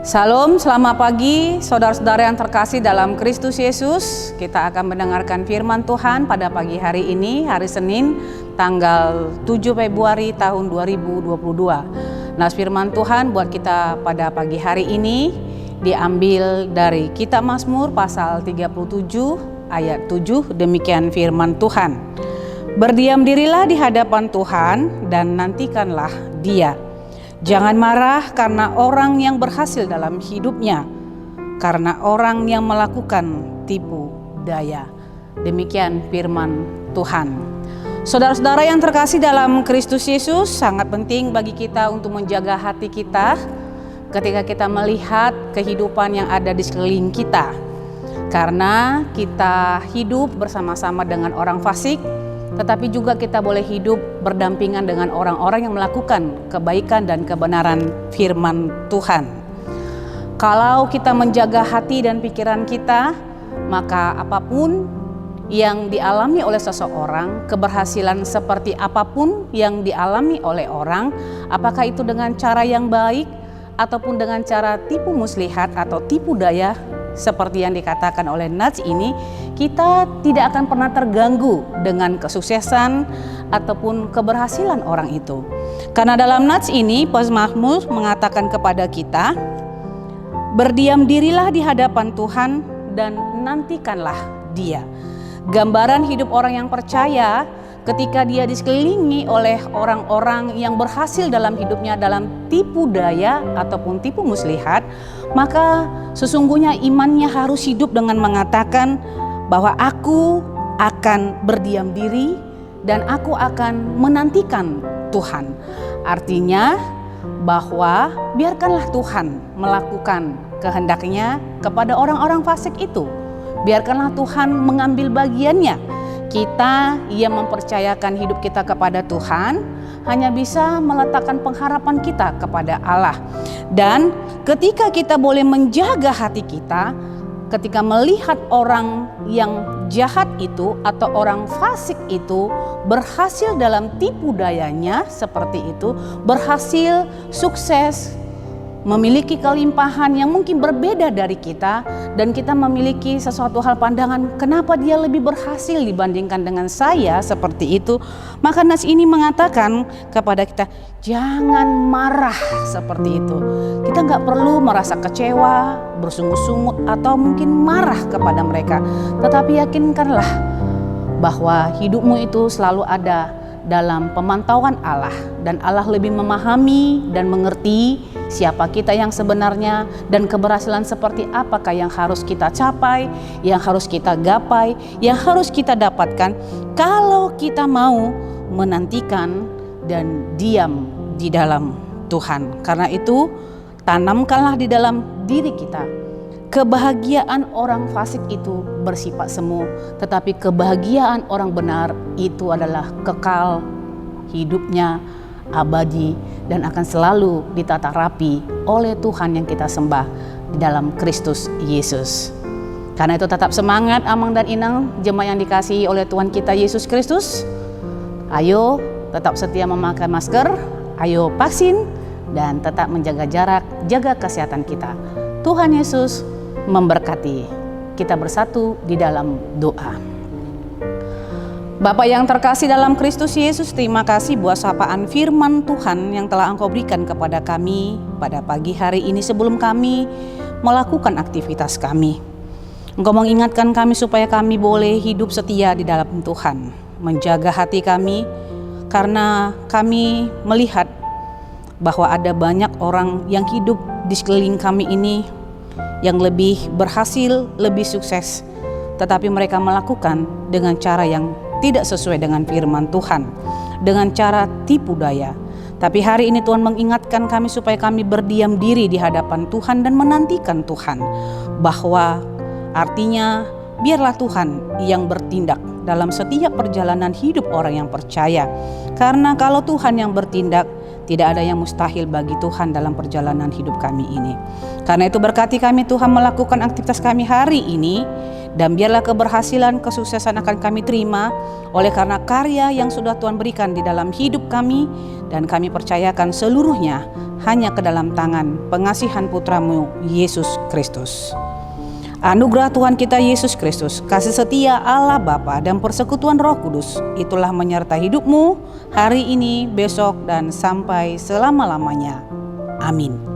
Salam, selamat pagi saudara-saudara yang terkasih dalam Kristus Yesus. Kita akan mendengarkan firman Tuhan pada pagi hari ini, hari Senin, tanggal 7 Februari tahun 2022. Nah, firman Tuhan buat kita pada pagi hari ini diambil dari Kitab Mazmur pasal 37 ayat 7, demikian firman Tuhan. Berdiam dirilah di hadapan Tuhan dan nantikanlah Dia. Jangan marah karena orang yang berhasil dalam hidupnya, karena orang yang melakukan tipu daya. Demikian firman Tuhan. Saudara-saudara yang terkasih dalam Kristus Yesus, sangat penting bagi kita untuk menjaga hati kita ketika kita melihat kehidupan yang ada di sekeliling kita. Karena kita hidup bersama-sama dengan orang fasik, tetapi juga kita boleh hidup berdampingan dengan orang-orang yang melakukan kebaikan dan kebenaran firman Tuhan. Kalau kita menjaga hati dan pikiran kita, maka apapun yang dialami oleh seseorang, keberhasilan seperti apapun yang dialami oleh orang, apakah itu dengan cara yang baik ataupun dengan cara tipu muslihat atau tipu daya, seperti yang dikatakan oleh Nats ini, kita tidak akan pernah terganggu dengan kesuksesan ataupun keberhasilan orang itu. Karena dalam Nats ini, Mazmur mengatakan kepada kita, berdiam dirilah di hadapan Tuhan dan nantikanlah Dia. Gambaran hidup orang yang percaya ketika dia disekelilingi oleh orang-orang yang berhasil dalam hidupnya dalam tipu daya ataupun tipu muslihat, maka sesungguhnya imannya harus hidup dengan mengatakan bahwa aku akan berdiam diri dan aku akan menantikan Tuhan. Artinya bahwa biarkanlah Tuhan melakukan kehendaknya kepada orang-orang fasik itu. Biarkanlah Tuhan mengambil bagiannya. Kita yang mempercayakan hidup kita kepada Tuhan hanya bisa meletakkan pengharapan kita kepada Allah. Dan ketika kita boleh menjaga hati kita, ketika melihat orang yang jahat itu atau orang fasik itu berhasil dalam tipu dayanya seperti itu, berhasil sukses, memiliki kelimpahan yang mungkin berbeda dari kita, dan kita memiliki sesuatu hal pandangan kenapa dia lebih berhasil dibandingkan dengan saya seperti itu, maka nas ini mengatakan kepada kita jangan marah seperti itu. Kita nggak perlu merasa kecewa, bersungut-sungut atau mungkin marah kepada mereka, tetapi yakinkanlah bahwa hidupmu itu selalu ada dalam pemantauan Allah, dan Allah lebih memahami dan mengerti siapa kita yang sebenarnya dan keberhasilan seperti apakah yang harus kita capai, yang harus kita gapai, yang harus kita dapatkan kalau kita mau menantikan dan diam di dalam Tuhan. Karena itu tanamkanlah di dalam diri kita, kebahagiaan orang fasik itu bersifat semu, tetapi kebahagiaan orang benar itu adalah kekal, hidupnya abadi dan akan selalu ditata rapi oleh Tuhan yang kita sembah di dalam Kristus Yesus. Karena itu tetap semangat Amang dan Inang, jemaat yang dikasihi oleh Tuhan kita Yesus Kristus. Ayo tetap setia memakai masker, ayo vaksin, dan tetap menjaga jarak, jaga kesehatan kita. Tuhan Yesus memberkati. Kita bersatu di dalam doa. Bapa yang terkasih dalam Kristus Yesus, terima kasih buat sapaan firman Tuhan yang telah Engkau berikan kepada kami pada pagi hari ini sebelum kami melakukan aktivitas kami. Engkau mengingatkan kami supaya kami boleh hidup setia di dalam Tuhan, menjaga hati kami, karena kami melihat bahwa ada banyak orang yang hidup di sekeliling kami ini yang lebih berhasil, lebih sukses, tetapi mereka melakukan dengan cara yang tidak sesuai dengan firman Tuhan, dengan cara tipu daya. Tapi hari ini Tuhan mengingatkan kami supaya kami berdiam diri di hadapan Tuhan dan menantikan Tuhan, bahwa artinya biarlah Tuhan yang bertindak dalam setiap perjalanan hidup orang yang percaya. Karena kalau Tuhan yang bertindak, tidak ada yang mustahil bagi Tuhan dalam perjalanan hidup kami ini. Karena itu berkati kami Tuhan melakukan aktivitas kami hari ini, dan biarlah keberhasilan, kesuksesan akan kami terima oleh karena karya yang sudah Tuhan berikan di dalam hidup kami, dan kami percayakan seluruhnya hanya ke dalam tangan pengasihan putramu Yesus Kristus. Anugerah Tuhan kita Yesus Kristus, kasih setia Allah Bapa dan persekutuan Roh Kudus, itulah menyertai hidupmu hari ini, besok, dan sampai selama-lamanya. Amin.